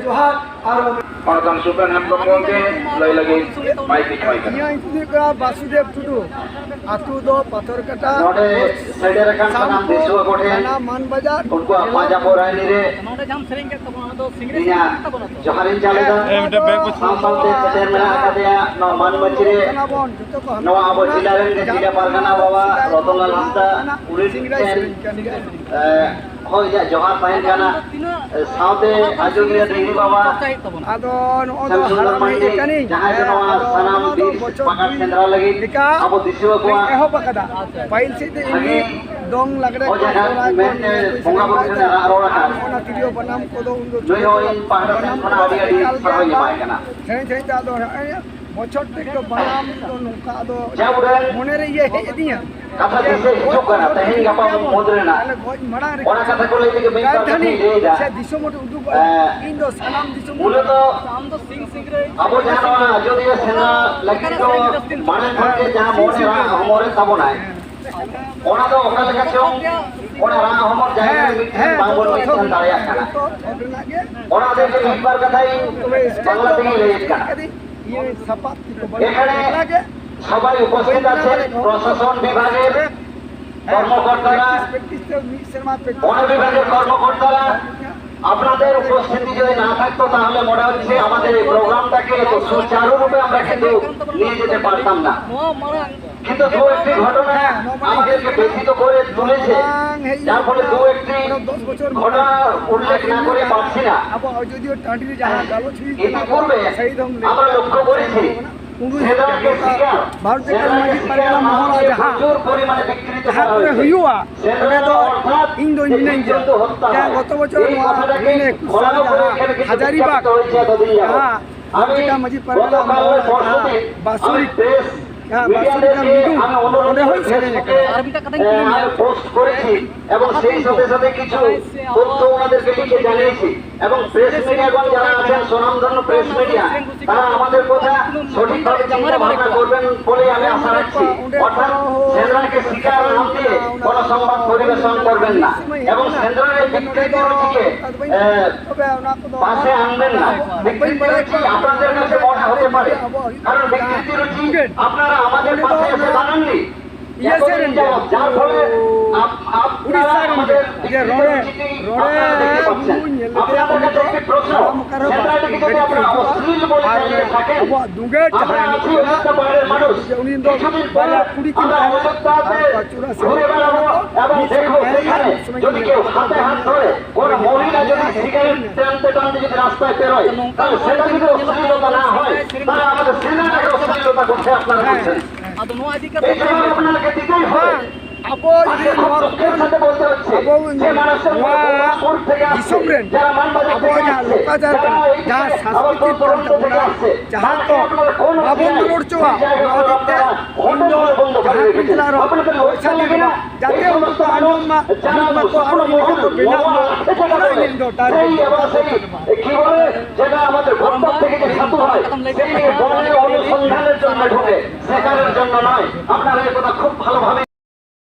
जोहार और Parakan Sukan Ham Komongke Lai lagi Baik Baik यहाँ इतने का वासुदेव टुडू आतु दो पत्थर कटा Node Side Rakan Sanam Diswa Kote थाना मान बाजार Unku Maja Porai Nire Niya Joharin Jaleda Samsante Peter Mena Akadea No Man Bachire bone जतो को No Abo Jilaren ke Jila Pargana Baba Rotongal Hamta Ulit Hoi ja Johar Pahen Kana Saute Ajulia Dehi Baba आदो no Samsundar Mandi Jahai Janoa Sanam Bir Pakat Sendra lagi Abo Diswa Kwa एहो पकड़ा file से ते इनकी दोंग लगड़े Oh jangan Mente Bunga Bukana Arora Kan ना video बनाम को दो उनको Noi Hoi Pahadasan Kana Adi Adi Paroi Mai Kana सही सही आदो बचत को बनाम तो नुका आदो Jabudan मोने रे ये है दिया Kata dise hijuk kana Tehin Gapa Mudrena मड़ा रे Orang kata ko lagi ke Bingkar Kani Leida से दिसो मोट उदु इंदो सलाम दिसो Mula to Abo janoa Ajodia Sena Lagi to Mana Kante Jaha Mone Ra Homore Sabonai Ona to Oka Leka Chong Ona Ra Homor Jaya Bangun Wisan Daya Kana Ona Deke Hikbar Kathai Bangla Tegi Leid Kana ये सपात को এখানে সবাই উপস্থিত আছেন প্রশাসন বিভাগের কর্মকর্তারা বন বিভাগের কর্মকর্তারা আপনাদের উপস্থিতি যদি না থাকতো তাহলে মনে হচ্ছে আমাদের এই প্রোগ্রামটাকে এত সুচারুরূপে আমরা কিন্তু নিয়ে যেতে পারতাম না কিন্তু দু একটি ঘটনা আমাদেরকে ব্যথিত করে তুলেছে যার ফলে দু একটি ঘটনা উল্লেখ না করে পারছি না ইতিপূর্বে আমরা লক্ষ্য করেছি ভারতের মাঝি পারগানা মহড়া প্রচুর পরিমাণে বিকৃত হুইয়া ইন দো মিনাই যা গত বছর হাজারিবাগ ভারতের মাঝি পারগানা মহড়া বাসুরি পোস্ট করেছি এবং সেই সাথে সাথে কিছু তথ্য ওনাদেরকে লিখে জানিয়েছি এবং প্রেস মিডিয়াগণ যারা আছেন স্বনামধন্য প্রেস মিডিয়া তারা আমাদের কথা সঠিকভাবে চিন্তা ভাবনা করবেন বলে আমি আশা রাখছি অর্থাৎ সেন্দ্রাকে শিকার নাম দিয়ে কোনো সংবাদ পরিবেশন করবেন না এবং সেন্দ্রার বিকৃত রুচিকে পাশে আনবেন না বিকৃত রুচি আপনাদের কাছে মনে হতে পারে কারণ বিকৃত রুচি আপনারা আমাদের পাশে এসে বানাননি যার ফলে যদি কেউ হাতে হাত ধরে কোন মহিলা যদি সিগারেট টানতে টানতে যদি রাস্তায় বেরোয় তাহলে সেটা যদি অশ্লীলতা না হয় তাহলে আমাদের সিনেমাটাকে অশ্লীলতা করতে আপনারা বলছেন আপনাকে দিতেই হবে abo disomren abo ja lokajar ja sanskritik pramta jaha to abondolor choa aditte hindo jaha pitlar oisa digna jate unko anuma ko aro moto bina hindo tar কি বলে যেটা আমাদের ভক্ত থেকে যে সাধু হয় সেই বনের অনুসন্ধানের জন্য ঢোকে শেখানোর জন্য নয় আপনারা এই কথা খুব ভালোভাবে